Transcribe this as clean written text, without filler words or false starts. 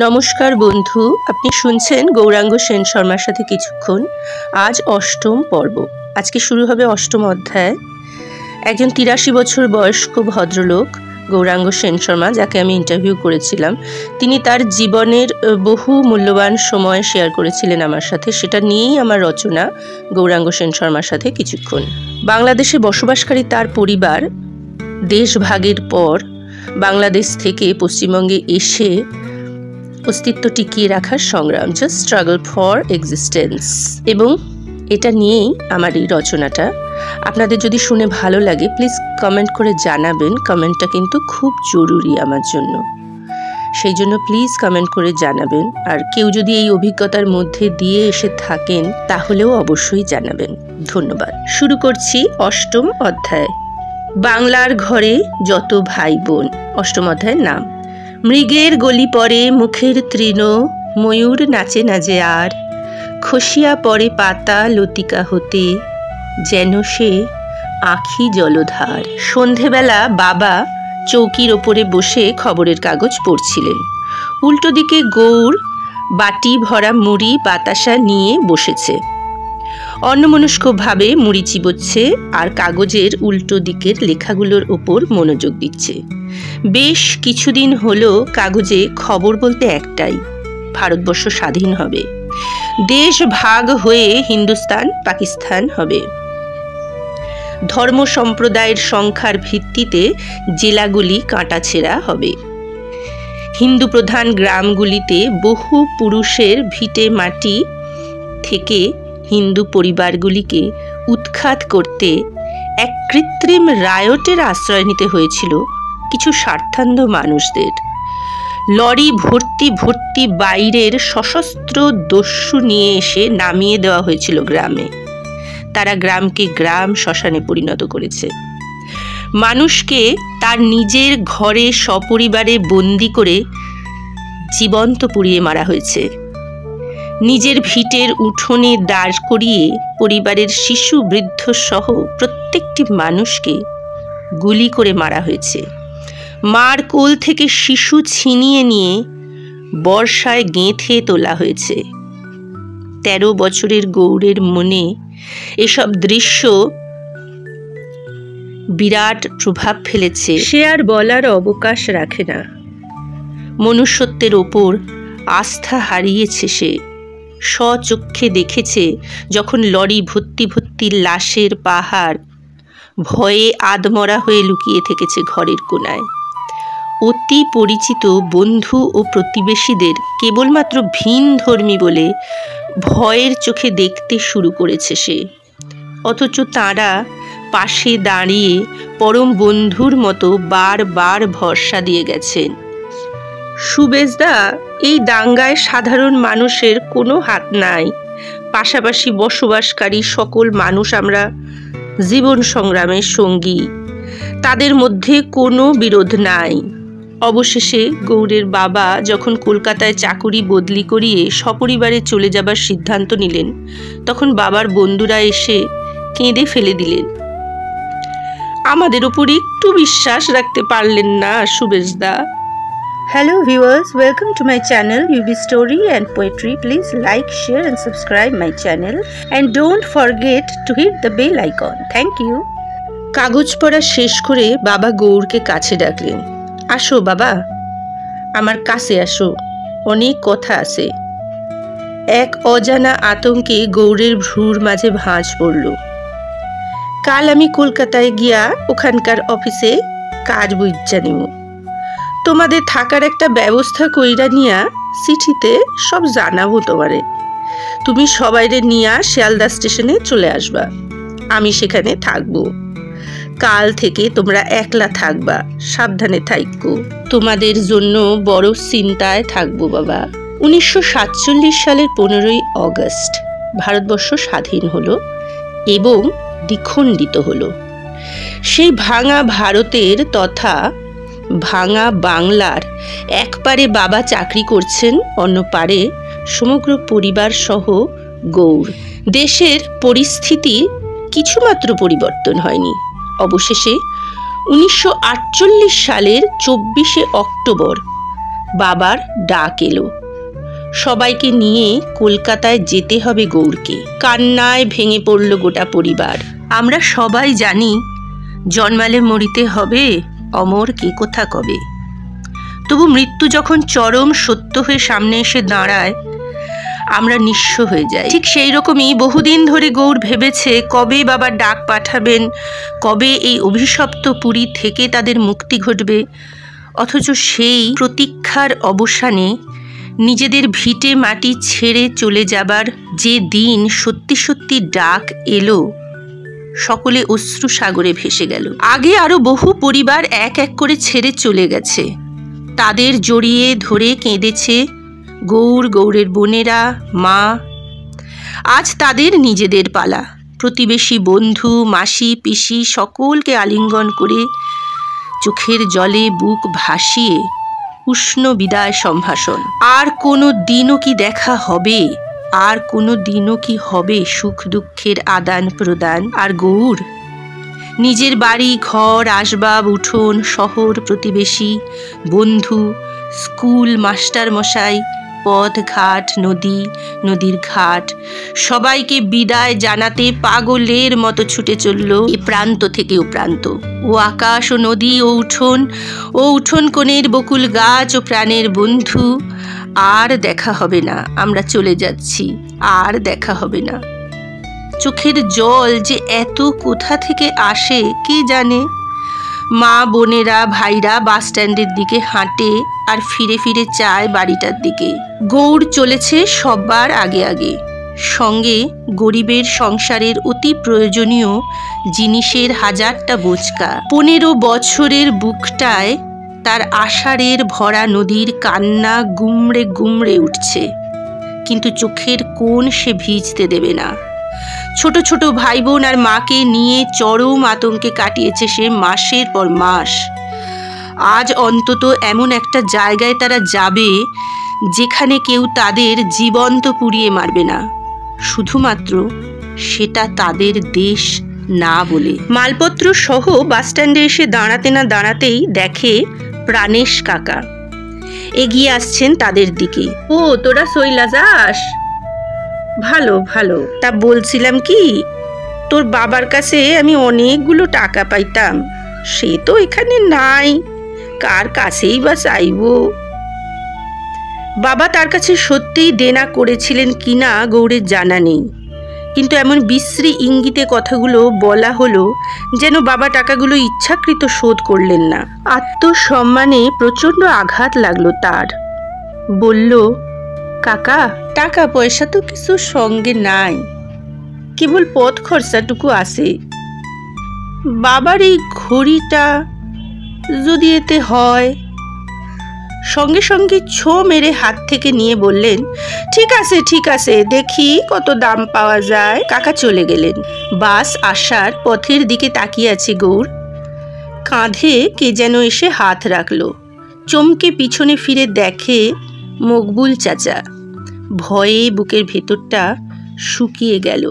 নমস্কার বন্ধু, আপনি শুনছেন গৌরাঙ্গ সেন শর্মার সাথে কিছুক্ষণ। আজ অষ্টম পর্ব। আজকে শুরু হবে অষ্টম অধ্যায়। একজন ৮৩ বছর বয়স্ক ভদ্রলোক গৌরাঙ্গ সেন শর্মা, যাকে আমি ইন্টারভিউ করেছিলাম, তিনি তার জীবনের বহু মূল্যবান সময় শেয়ার করেছিলেন আমার সাথে। সেটা নিয়েই আমার রচনা গৌরাঙ্গ সেন শর্মার সাথে কিছুক্ষণ। বাংলাদেশে বসবাসকারী তার পরিবার দেশভাগের পর বাংলাদেশ থেকে পশ্চিমবঙ্গে এসে অস্তিত্ব টিকিয়ে রাখার সংগ্রাম, জাস্ট স্ট্রাগল ফর এক্সিস্টেন্স, এবং এটা নিয়েই আমার এই রচনাটা। আপনাদের যদি শুনে ভালো লাগে প্লিজ কমেন্ট করে জানাবেন। কমেন্টটা কিন্তু খুব জরুরি আমার জন্য, সেই জন্য প্লিজ কমেন্ট করে জানাবেন। আর কেউ যদি এই অভিজ্ঞতার মধ্যে দিয়ে এসে থাকেন তাহলেও অবশ্যই জানাবেন। ধন্যবাদ। শুরু করছি অষ্টম অধ্যায়। বাংলার ঘরে যত ভাই বোন। অষ্টম অধ্যায়ের নাম। মৃগের গলি পরে মুখের তৃণ, ময়ূর নাচে না যে আর, খসিয়া পড়ে পাতা লতিকা হতে, যেন সে আঁখি জলধার। সন্ধেবেলা বাবা চৌকির ওপরে বসে খবরের কাগজ পড়ছিলেন। উল্টো দিকে গৌর বাটি ভরা মুড়ি বাতাসা নিয়ে বসেছে। অন্যমনস্কভাবে মুড়ি চিবোচ্ছে আর কাগজের উল্টো দিকের লেখাগুলোর ওপর মনোযোগ দিচ্ছে। বেশ কিছুদিন হলো কাগজে খবর বলতে একটাই, ভারতবর্ষ স্বাধীন হবে, দেশ ভাগ হয়ে হিন্দুস্তান পাকিস্তান হবে, ধর্ম সম্প্রদায়ের সংখ্যার ভিত্তিতে জেলাগুলি কাঁটাছেঁড়া হবে, হিন্দু প্রধান গ্রামগুলিতে বহু পুরুষের ভিটে মাটি থেকে হিন্দু পরিবারগুলিকে উৎখাত করতে এক কৃত্রিম রায়টের আশ্রয় নিতে হয়েছিল কিছু স্বার্থান্ধ মানুষদের। লরি ভর্তি ভর্তি বাইরের সশস্ত্র দস্যু নিয়ে এসে নামিয়ে দেওয়া হয়েছিল গ্রামে। তারা গ্রামকে গ্রাম শ্মশানে পরিণত করেছে। মানুষকে তার নিজের ঘরে সপরিবারে বন্দি করে জীবন্ত পুড়িয়ে মারা হয়েছে। নিজের ভিটের উঠোনে দাঁড় করিয়ে পরিবারের শিশু বৃদ্ধ সহ প্রত্যেকটি মানুষকে গুলি করে মারা হয়েছে। মার কোল থেকে শিশু ছিনিয়ে নিয়ে বর্ষায় গেঁথে তোলা হয়েছে। ১৩ বছরের গৌরের মনে এসব দৃশ্য বিরাট প্রভাব ফেলেছে। সে আর বলার অবকাশ রাখে না। মনুষ্যত্বের ওপর আস্থা হারিয়েছে সে। স্বচক্ষে দেখেছে যখন লরি ভর্তি ভর্তি লাশের পাহাড় ভয়ে আধমরা হয়ে লুকিয়ে থেকেছে ঘরের কোনায়। অতি পরিচিত বন্ধু ও প্রতিবেশীদের কেবলমাত্র ভিনধর্মী বলে ভয়ের চোখে দেখতে শুরু করেছে সে। অথচ তাঁরা পাশে দাঁড়িয়ে পরম বন্ধুর মতো বারবার ভরসা দিয়ে গেছেন। সুবেশদা, এই দাঙ্গায় সাধারণ মানুষের কোনো হাত নাই। পাশাপাশি বসবাসকারী সকল মানুষ আমরা জীবন সংগ্রামের সঙ্গী, তাদের মধ্যে কোনো বিরোধ নাই। অবশেষে গৌরের বাবা যখন কলকাতায় চাকুরি বদলি করিয়ে সপরিবারে চলে যাবার সিদ্ধান্ত নিলেন, তখন বাবার বন্ধুরা এসে কেঁদে ফেলে দিলেন। আমাদের উপর একটু বিশ্বাস রাখতে পারলেন না সুবেশদা। Hello viewers, welcome to my channel UB Story and Poetry. Please like, share and subscribe my channel and don't forget to hit the bell icon. Thank you. কাগজ পড়া শেষ করে বাবা গৌরকে কাছে ডাকলেন। আসো বাবা, আমার কাছে আসো, অনেক কথা আছে। এক অজানা আতঙ্কে গৌরের ভ্রুর মাঝে ভাঁজ পড়ল। কাল আমি কলকাতায় গিয়া ওখানকার অফিসে কাজ বুঝা নিব। তোমাদের থাকার একটা ব্যবস্থা কইরা নিয়া চিঠিতে সব জানাবো তোমারে। তুমি সবাইরে নিয়া শিয়ালদা স্টেশনে চলে আসবা, আমি সেখানে থাকবো। কাল থেকে তোমরা একলা থাকবা, সাবধানে থাইকো। তোমাদের জন্য বড় চিন্তায় থাকবো বাবা। 1947 সালের 15ই অগস্ট ভারতবর্ষ স্বাধীন হলো এবং দ্বিখণ্ডিত হলো। সেই ভাঙা ভারতের তথা ভাঙা বাংলার এক পারে বাবা চাকরি করছেন, অন্য পারে সমগ্র পরিবার সহ গৌর। দেশের পরিস্থিতি কিছুমাত্র পরিবর্তন হয়নি। অবশেষে 1948 সালের 24শে অক্টোবর বাবার ডাক এলো। সবাইকে নিয়ে কলকাতায় যেতে হবে গৌরকে। কান্নায় ভেঙে পড়ল গোটা পরিবার। আমরা সবাই জানি জন্মালে মরিতে হবে, অমর কে কোথা কবে। তবু মৃত্যু যখন চরম সত্য হয়ে সামনে এসে দাঁড়ায়, আমরা নিঃস্ব হয়ে যাই। ঠিক সেই রকমই বহুদিন ধরে গৌর ভেবেছে কবে বাবার ডাক পাঠাবেন, কবে এই অভিশপ্ত পুরী থেকে তাদের মুক্তি ঘটবে। অথচ সেই প্রতীক্ষার অবসানে নিজেদের ভিটে মাটি ছেড়ে চলে যাবার যে দিন সত্যি সত্যি ডাক এলো, সকলে অশ্রু সাগরে ভেসে গেল। আগে আরো বহু পরিবার এক এক করে ছেড়ে চলে গেছে। তাদের জড়িয়ে ধরে কেঁদেছে গৌর, গৌরের বোনেরা, মা। আজ তাদের নিজেদের পালা। প্রতিবেশী, বন্ধু, মাসি, পিসি সকলকে আলিঙ্গন করে চোখের জলে বুক ভাসিয়ে উষ্ণ বিদায় সম্ভাষণ। আর কোনো দিনও কি দেখা হবে? আর কোনো দিনও কি হবে সুখ দুঃখের আদান প্রদান? আর গৌর নিজের বাড়ি, ঘর, আসবাব, উঠোন, শহর, প্রতিবেশী, বন্ধু, স্কুল, মাস্টার মশাই, পথ ঘাট, নদী, নদীর ঘাট, সবাইকে বিদায় জানাতে পাগলের মতো ছুটে চলল এ প্রান্ত থেকে ও প্রান্ত। ও আকাশ, ও নদী, ও উঠোন কোণের বকুল গাছ, ও প্রাণের বন্ধু, আর দেখা হবে না, আমরা চলে যাচ্ছি, আর দেখা হবে না। চোখের জল যে এত কোথা থেকে আসে কে জানে। মা, বোনেরা, ভাইরা বাস স্ট্যান্ডের দিকে হাঁটে আর ফিরে ফিরে চায় বাড়িটার দিকে। গৌর চলেছে সবার আগে আগে, সঙ্গে গরিবের সংসারের অতি প্রয়োজনীয় জিনিসের হাজারটা বোঝকা। 15 বছরের বুকটায় তার আষাঢ়ের ভরা নদীর কান্না গুমড়ে গুমড়ে উঠছে, কিন্তু চোখের কোণ সে ভিজতে দেবে না। ছোট ছোট ভাই বোন আর মাকে নিয়ে চরম আতঙ্কে কাটিয়েছে সে মাসের পর মাস। আজ অন্তত এমন একটা জায়গায় তারা যাবে যেখানে কেউ তাদের জীবন্ত পুড়িয়ে মারবে না, শুধুমাত্র সেটা তাদের দেশ না বলে। মালপত্র সহ বাসস্ট্যান্ডে এসে দাঁড়াতে না দাঁড়াতেই দেখে প্রাণেশ কাকা এগিয়ে আসছেন তাদের দিকে। ও তোরা সইলা যাস? ভালো ভালো। তা বলছিলাম কি, তোর বাবার কাছে আমি অনেকগুলো টাকা পাইতাম, সে তো এখানে নাই, কার কাছেই বা চাইব। বাবা তার কাছে সত্যিই দেনা করেছিলেন কিনা গৌরের জানা নেই, কিন্তু এমন বিশ্রী ইঙ্গিতে কথাগুলো বলা হলো যেন বাবা টাকাগুলো ইচ্ছাকৃত শোধ করলেন না। আত্মসম্মানে প্রচণ্ড আঘাত লাগলো তার। বলল, কাকা, টাকা পয়সা তো কিছু সঙ্গে নাই, কেবল পথ খরচাটুকু আছে। বাবার এই ঘড়িটা যদি এতে হয়। সঙ্গে সঙ্গে ছো মেরে হাত থেকে নিয়ে বললেন, ঠিক আছে ঠিক আছে, দেখি কত দাম পাওয়া যায়। কাকা চলে গেলেন। বাস আসার পথের দিকে তাকিয়ে আছে গৌর। কাঁধে কে যেন এসে হাত রাখলো। চমকে পিছনে ফিরে দেখে মকবুল চাচা। ভয়ে বুকের ভেতরটা শুকিয়ে গেল।